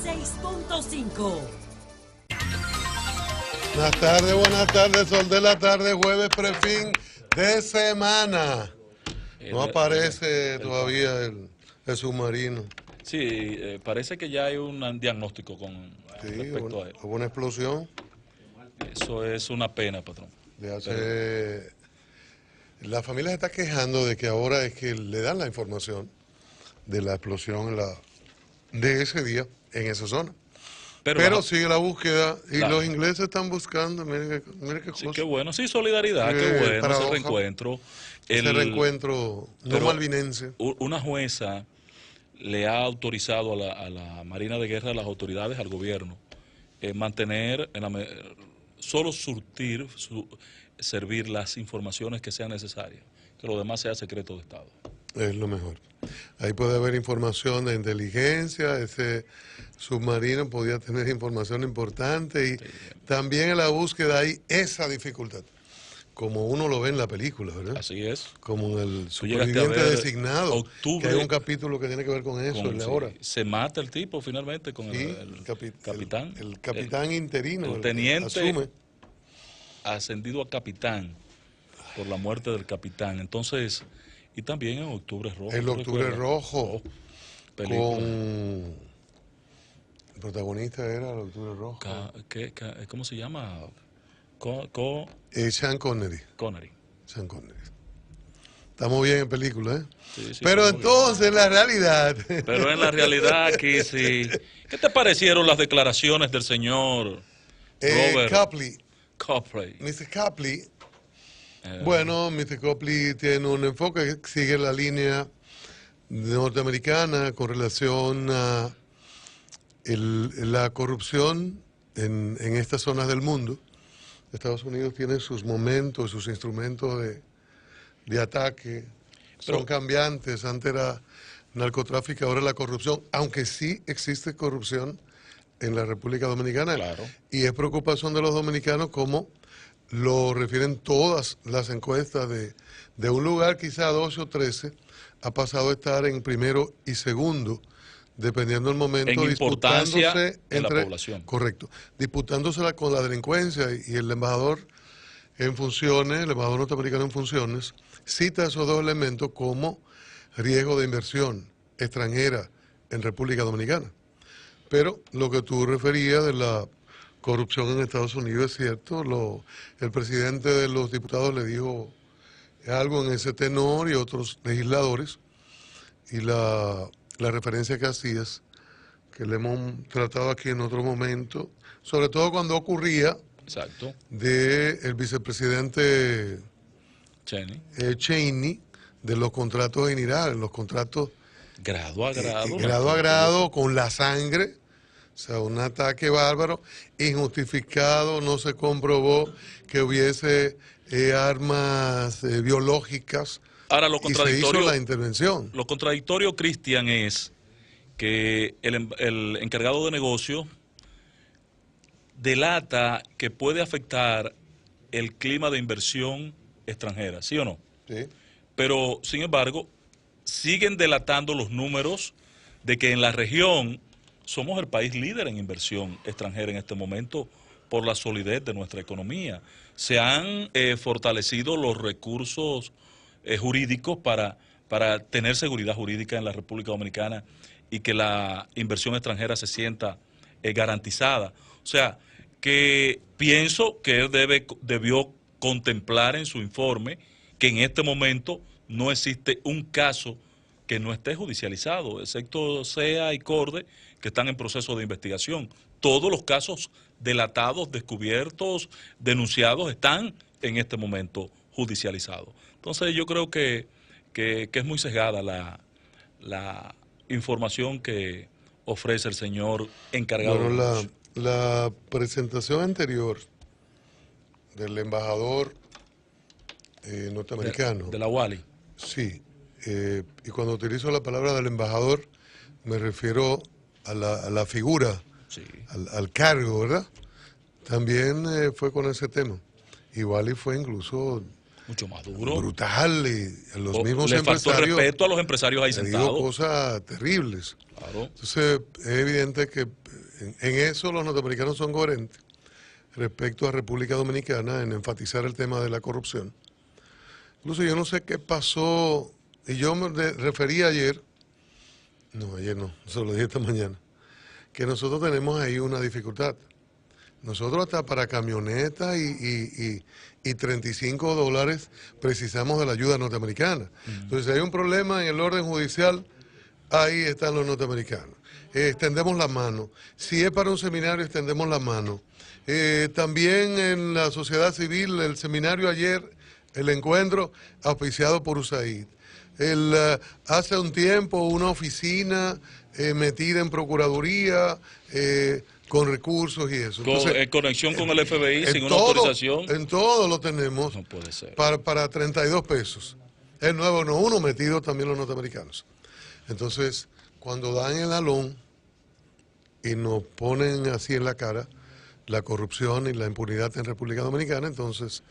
96.5. Buenas tardes, sol de la tarde, jueves prefin de semana. No aparece todavía el submarino. Sí, parece que ya hay un diagnóstico respecto a él. Hubo una explosión. Eso es una pena, patrón. La familia se está quejando de que ahora es que le dan la información de la explosión de ese día en esa zona. Pero sigue la búsqueda y los ingleses están buscando, mire qué cosa. Sí, qué bueno, sí, solidaridad, qué bueno paradoja, ese reencuentro. Ese reencuentro no malvinense. Una jueza le ha autorizado a la Marina de Guerra, a las autoridades, al gobierno, mantener, solo servir las informaciones que sean necesarias, que lo demás sea secreto de Estado. Es lo mejor. Ahí puede haber información de inteligencia, ese submarino podía tener información importante y también en la búsqueda hay esa dificultad, como uno lo ve en la película, ¿verdad? Así es. Como el superviviente designado, que hay un capítulo que tiene que ver con eso, en la hora. Se mata el tipo finalmente con el capitán. El capitán interino, el teniente asume. Ascendido a capitán por la muerte del capitán. Entonces, y también en Octubre Rojo. El Octubre Rojo, con... El protagonista era el Octubre Rojo. ¿Cómo se llama? Sean Connery. Sean Connery. Estamos bien en película, ¿eh? Sí, pero entonces en la realidad... Pero en la realidad aquí sí. ¿Qué te parecieron las declaraciones del señor Robert Copley? Mr. Copley. Bueno, Mr. Copley tiene un enfoque que sigue la línea norteamericana con relación a la corrupción en estas zonas del mundo. Estados Unidos tiene sus momentos, sus instrumentos de ataque, son cambiantes. Antes era narcotráfico, ahora la corrupción, aunque sí existe corrupción en la República Dominicana. Claro. Y es preocupación de los dominicanos como lo refieren todas las encuestas de un lugar quizá 12 o 13, ha pasado a estar en primero y segundo, dependiendo del momento, en importancia en la entre población. Correcto, disputándosela con la delincuencia, y el embajador en funciones, el embajador norteamericano en funciones, cita esos dos elementos como riesgo de inversión extranjera en República Dominicana. Pero lo que tú referías de la corrupción en Estados Unidos es cierto. El presidente de los diputados le dijo algo en ese tenor y otros legisladores, y la referencia que hacías, que le hemos tratado aquí en otro momento, sobre todo cuando ocurría del vicepresidente Cheney, de los contratos en Irak, los contratos grado a grado, grado a grado, con la sangre. O sea, un ataque bárbaro, injustificado, no se comprobó que hubiese armas biológicas. Ahora, lo contradictorio, y se hizo la intervención. Lo contradictorio, Cristian, es que el encargado de negocio delata que puede afectar el clima de inversión extranjera, ¿sí o no? Sí. Pero, sin embargo, siguen delatando los números de que en la región somos el país líder en inversión extranjera en este momento por la solidez de nuestra economía. Se han fortalecido los recursos jurídicos para tener seguridad jurídica en la República Dominicana y que la inversión extranjera se sienta garantizada. O sea, que pienso que él debió contemplar en su informe que en este momento no existe un caso que no esté judicializado, excepto SEA y CORDE, que están en proceso de investigación. Todos los casos delatados, descubiertos, denunciados, están en este momento judicializados. Entonces yo creo que es muy sesgada la información que ofrece el señor encargado. Bueno, la presentación anterior del embajador norteamericano. De la Wally. Sí. Y cuando utilizo la palabra del embajador, me refiero a la figura, al cargo, ¿verdad? También fue con ese tema. Igual fue incluso mucho más duro, brutal, y los mismos le empresarios faltó respeto a los empresarios ahí sentados. Cosas terribles. Claro. Entonces es evidente que en eso los norteamericanos son coherentes respecto a República Dominicana en enfatizar el tema de la corrupción. Incluso yo no sé qué pasó, y yo me referí ayer no, se lo dije esta mañana, que nosotros tenemos ahí una dificultad. Nosotros hasta para camionetas y $35 precisamos de la ayuda norteamericana. Entonces, si hay un problema en el orden judicial, ahí están los norteamericanos. Extendemos la mano. Si es para un seminario, extendemos la mano. También en la sociedad civil, el seminario ayer, el encuentro auspiciado por USAID. Hace un tiempo una oficina metida en Procuraduría, con recursos y eso. Entonces, conexión con el FBI sin una autorización. En todo lo tenemos. No puede ser. Para 32 pesos. El nuevo no uno, metido también los norteamericanos. Entonces, cuando dan el alón y nos ponen así en la cara la corrupción y la impunidad en República Dominicana, entonces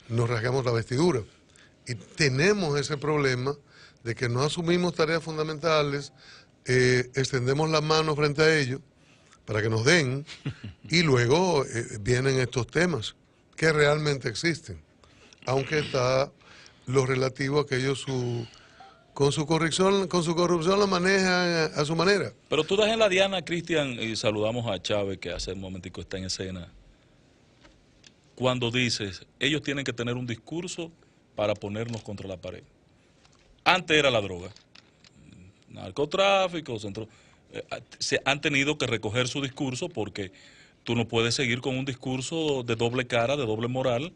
nos rasgamos la vestidura. Y tenemos ese problema de que no asumimos tareas fundamentales, extendemos la mano frente a ellos para que nos den, y luego vienen estos temas que realmente existen, aunque está lo relativo a que ellos con su corrupción lo manejan a su manera. Pero tú das en la diana, Cristian, y saludamos a Chávez, que hace un momentico está en escena, cuando dices, ellos tienen que tener un discurso para ponernos contra la pared. Antes era la droga, narcotráfico, se han tenido que recoger su discurso porque tú no puedes seguir con un discurso de doble cara, de doble moral,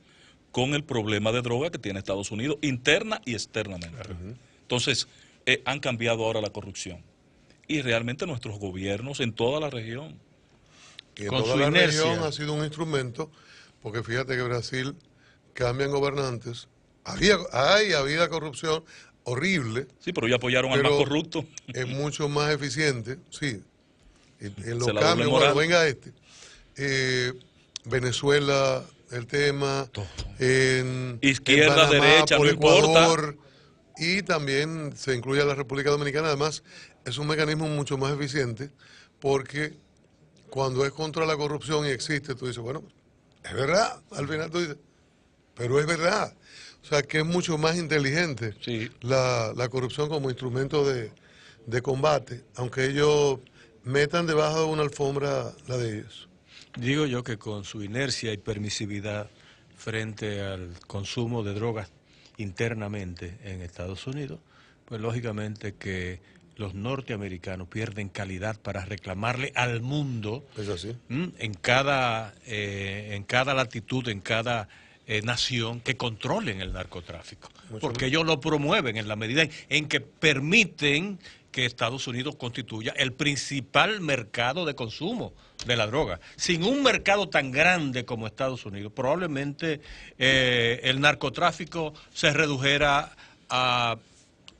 con el problema de droga que tiene Estados Unidos, interna y externamente. Entonces, han cambiado ahora la corrupción. Y realmente nuestros gobiernos en toda la región. Y en toda la región ha sido un instrumento, porque fíjate que Brasil cambian gobernantes, había corrupción horrible. Sí, pero ellos apoyaron al más corrupto. Es mucho más eficiente, sí. En los cambios, bueno, venga Venezuela, el tema, izquierda, en Panamá, derecha, no Ecuador, importa. Y también se incluye a la República Dominicana. Además, es un mecanismo mucho más eficiente porque cuando es contra la corrupción y existe, tú dices, bueno, es verdad. Al final tú dices, pero es verdad. O sea, que es mucho más inteligente la corrupción como instrumento de combate, aunque ellos metan debajo de una alfombra la de ellos. Digo yo que con su inercia y permisividad frente al consumo de drogas internamente en Estados Unidos, pues lógicamente que los norteamericanos pierden calidad para reclamarle al mundo. Es así. En cada latitud, en cada nación, que controlen el narcotráfico. Porque ellos lo promueven en la medida en que permiten que Estados Unidos constituya el principal mercado de consumo de la droga. Sin un mercado tan grande como Estados Unidos, probablemente el narcotráfico se redujera a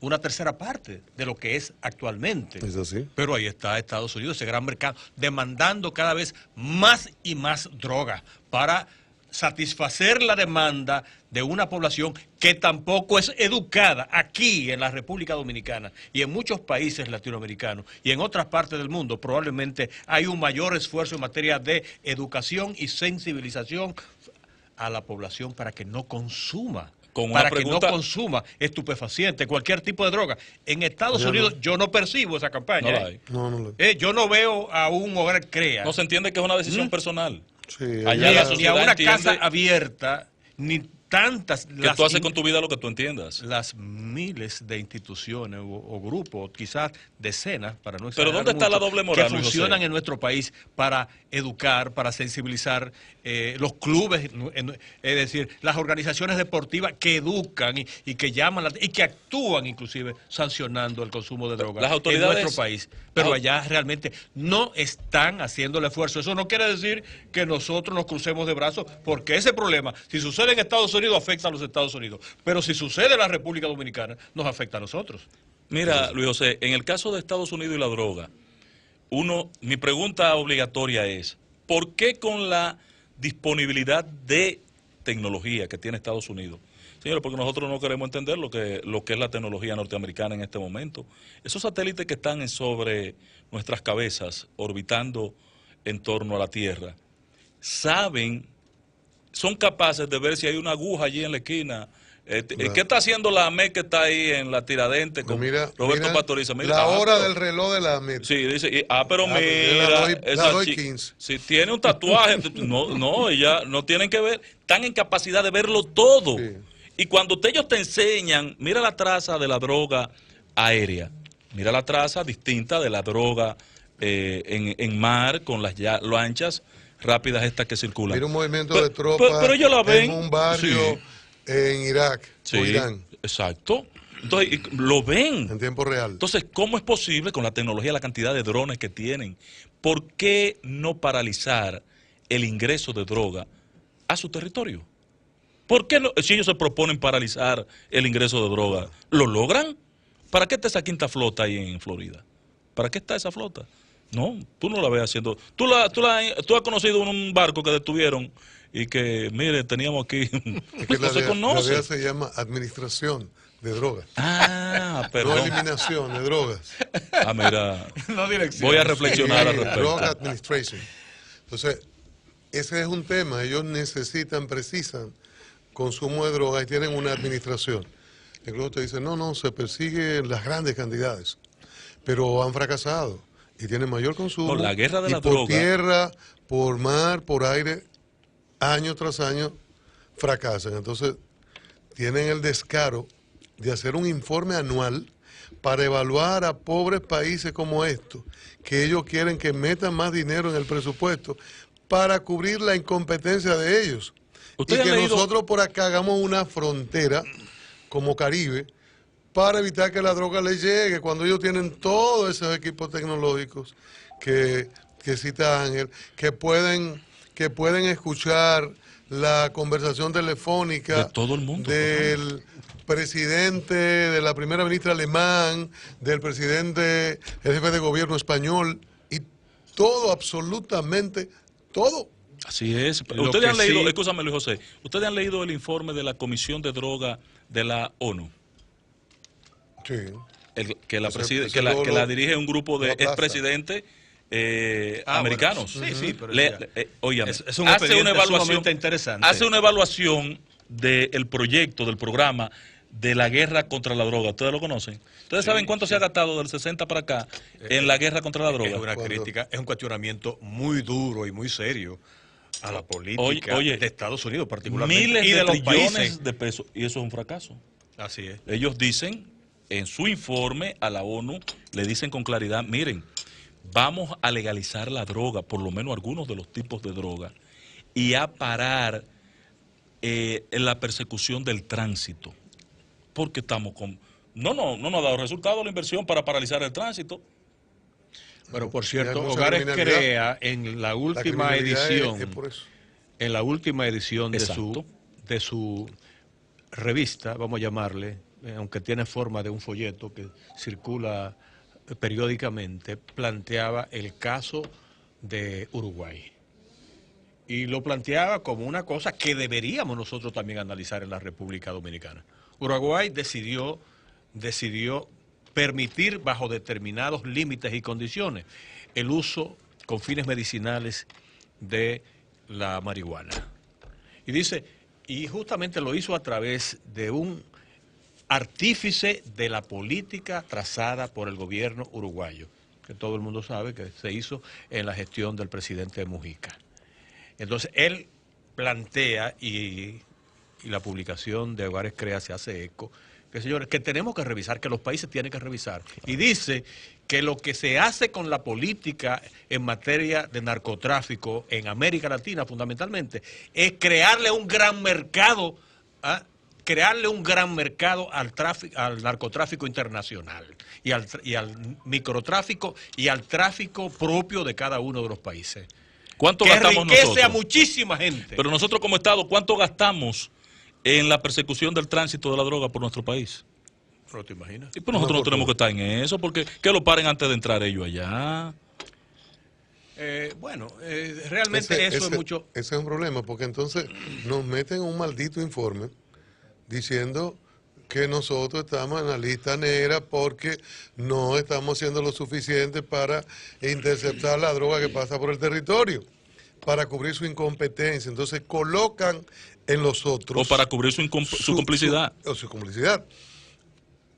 una tercera parte de lo que es actualmente. Es así. Pero ahí está Estados Unidos, ese gran mercado, demandando cada vez más y más droga para satisfacer la demanda de una población que tampoco es educada aquí en la República Dominicana y en muchos países latinoamericanos y en otras partes del mundo. Probablemente hay un mayor esfuerzo en materia de educación y sensibilización a la población para que no consuma. Que no consuma estupefacientes, cualquier tipo de droga. En Estados Unidos yo no percibo esa campaña. No la hay. Yo no veo a un hogar CREA. No se entiende que es una decisión personal. Sí, ni a una casa abierta, ni tantas... Que tú haces con tu vida lo que tú entiendas. Las miles de instituciones o grupos, quizás decenas, para no exagerar Pero ¿dónde está la doble moral, que funcionan en nuestro país para educar, para sensibilizar, los clubes, es decir, las organizaciones deportivas que educan y que llaman y que actúan inclusive sancionando el consumo de drogas en nuestro país? Pero allá realmente no están haciendo el esfuerzo. Eso no quiere decir que nosotros nos crucemos de brazos, porque ese problema, si sucede en Estados Unidos, afecta a los Estados Unidos. Pero si sucede en la República Dominicana, nos afecta a nosotros. Mira, Luis José, en el caso de Estados Unidos y la droga, mi pregunta obligatoria es, ¿por qué con la disponibilidad de tecnología que tiene Estados Unidos? Señores, porque nosotros no queremos entender lo que es la tecnología norteamericana en este momento. Esos satélites que están sobre nuestras cabezas, orbitando en torno a la Tierra, saben, son capaces de ver si hay una aguja allí en la esquina. Claro. ¿Qué está haciendo la AMET que está ahí en la Tiradentes con Roberto Pastoriza? Mira, la hora pero, del reloj de la AMET. sí, dice, pero mira, la doy 15. Si tiene un tatuaje, no, ella no tienen que ver, están en capacidad de verlo todo. Sí. Y cuando ellos te enseñan, mira la traza de la droga aérea, mira la traza distinta de la droga en mar, con las lanchas rápidas estas que circulan. Mira un movimiento de tropas pero ellos la ven, en un barrio sí, en Irak sí, o Irán, exacto. Entonces, lo ven. en tiempo real. Entonces, ¿cómo es posible con la tecnología, la cantidad de drones que tienen? ¿Por qué no paralizar el ingreso de droga a su territorio? ¿Por qué no? Si ellos se proponen paralizar el ingreso de droga, ¿lo logran? ¿Para qué está esa quinta flota ahí en Florida? ¿Para qué está esa flota? No, tú no la ves haciendo. Tú has conocido un barco que detuvieron y que, mire, teníamos aquí. Es que no se conoce. la DEA se llama administración de drogas. Ah, No perdón. eliminación de drogas. Ah, mira. No dirección. Voy a reflexionar al Drug respecto. Administration. Entonces, ese es un tema. Ellos precisan consumo de drogas y tienen una administración. Incluso te dicen, no, se persiguen las grandes cantidades, pero han fracasado y tienen mayor consumo. Por la guerra de y la por droga. tierra, por mar, por aire, año tras año fracasan. Entonces, tienen el descaro de hacer un informe anual para evaluar a pobres países como estos, que ellos quieren que metan más dinero en el presupuesto para cubrir la incompetencia de ellos. Y ¿Ustedes que han leído? nosotros por acá hagamos una frontera como Caribe para evitar que la droga les llegue cuando ellos tienen todos esos equipos tecnológicos que cita Ángel, que pueden escuchar la conversación telefónica De todo el mundo, del presidente, de la primera ministra alemán, del presidente, el jefe de gobierno español, y todo, absolutamente todo. Así es. Lo Ustedes que han leído, sí- escúchame Luis José, ustedes han leído el informe de la Comisión de Droga de la ONU, Sí. que la Ese que la dirige un grupo de lo aplaza. expresidentes americanos. Bueno, sí, pero Óigame, es un hace expediente una evaluación, sumamente interesante. hace una evaluación del proyecto, del programa de la guerra contra la droga. ¿Ustedes lo conocen? ¿Ustedes saben cuánto se ha gastado del 60 para acá en la guerra contra la Es droga? una ¿Cuándo? crítica, es un cuestionamiento muy duro y muy serio a la política Oye, de Estados Unidos particularmente Miles y de los trillones países. de pesos, y eso es un fracaso. Así es. Ellos dicen, en su informe a la ONU, le dicen con claridad, miren, vamos a legalizar la droga, por lo menos algunos de los tipos de droga, y a parar en la persecución del tránsito. Porque estamos con... No nos ha dado resultado la inversión para paralizar el tránsito. Bueno, por hay cierto, mucha Hogares criminalidad. Crea en la La última criminalidad edición, es por eso. en la última edición Exacto. de su revista, vamos a llamarle, aunque tiene forma de un folleto que circula periódicamente, planteaba el caso de Uruguay. Y lo planteaba como una cosa que deberíamos nosotros también analizar en la República Dominicana. Uruguay decidió permitir bajo determinados límites y condiciones el uso con fines medicinales de la marihuana. Y dice, y justamente lo hizo a través de un artífice de la política trazada por el gobierno uruguayo, que todo el mundo sabe que se hizo en la gestión del presidente Mujica. Entonces, él plantea, y la publicación de Hogares Crea se hace eco, que señores, que tenemos que revisar, que los países tienen que revisar. Y dice que lo que se hace con la política en materia de narcotráfico en América Latina, fundamentalmente, es crearle un gran mercado, al narcotráfico internacional y al microtráfico y al tráfico propio de cada uno de los países. ¿Cuánto Que gastamos enriquece nosotros? a muchísima gente. Pero nosotros como Estado, ¿cuánto gastamos en la persecución del tránsito de la droga por nuestro país? ¿No te imaginas? Y pues nosotros no por tenemos que todo. estar en eso, porque que lo paren antes de entrar ellos allá. Realmente eso es mucho... Ese es un problema, porque entonces nos meten un maldito informe diciendo que nosotros estamos en la lista negra porque no estamos haciendo lo suficiente para interceptar la droga que pasa por el territorio, para cubrir su incompetencia. Entonces colocan en los otros... O para cubrir su complicidad. Su complicidad.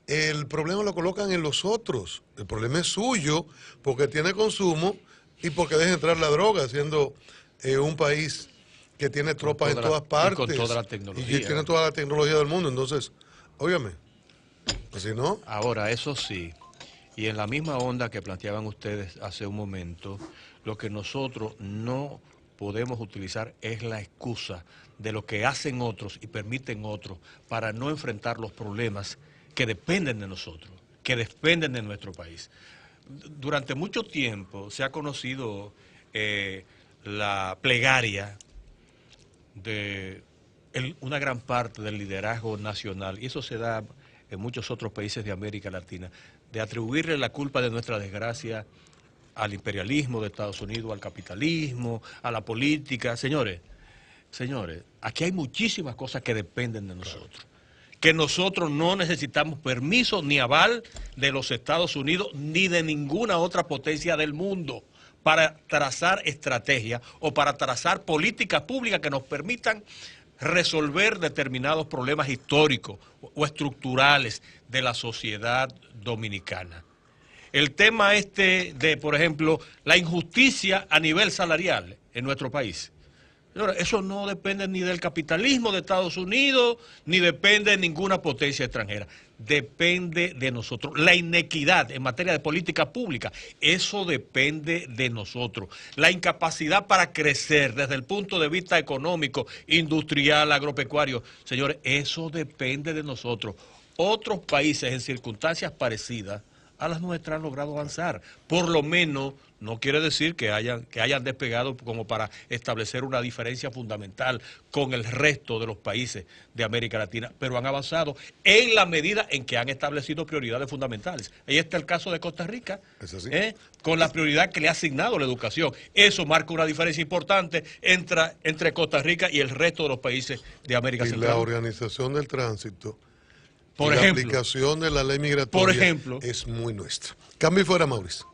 El problema lo colocan en los otros. El problema es suyo porque tiene consumo y porque deja entrar la droga, siendo un país que tiene tropas en todas partes. Y con toda la tecnología. Y tiene toda la tecnología del mundo. Entonces, óigame, así no. Ahora, eso sí, y en la misma onda que planteaban ustedes hace un momento, lo que nosotros no podemos utilizar es la excusa de lo que hacen otros y permiten otros para no enfrentar los problemas que dependen de nosotros, que dependen de nuestro país. Durante mucho tiempo se ha conocido la plegaria de una gran parte del liderazgo nacional, y eso se da en muchos otros países de América Latina, de atribuirle la culpa de nuestra desgracia al imperialismo de Estados Unidos, al capitalismo, a la política. Señores, aquí hay muchísimas cosas que dependen de nosotros. Que nosotros no necesitamos permiso ni aval de los Estados Unidos ni de ninguna otra potencia del mundo para trazar estrategias o para trazar políticas públicas que nos permitan resolver determinados problemas históricos o estructurales de la sociedad dominicana. El tema de, por ejemplo, la injusticia a nivel salarial en nuestro país. Eso no depende ni del capitalismo de Estados Unidos, ni depende de ninguna potencia extranjera. Depende de nosotros. La inequidad en materia de política pública, eso depende de nosotros. La incapacidad para crecer desde el punto de vista económico, industrial, agropecuario, señores, eso depende de nosotros. Otros países en circunstancias parecidas a las nuestras han logrado avanzar. Por lo menos no quiere decir que hayan despegado como para establecer una diferencia fundamental con el resto de los países de América Latina, pero han avanzado en la medida en que han establecido prioridades fundamentales. Ahí está el caso de Costa Rica, con la prioridad que le ha asignado la educación. Eso marca una diferencia importante entre Costa Rica y el resto de los países de América Central. Y la organización del tránsito, por ejemplo, ejemplo, la aplicación de la ley migratoria, por ejemplo, es muy nuestra. Cambio y fuera, Mauricio.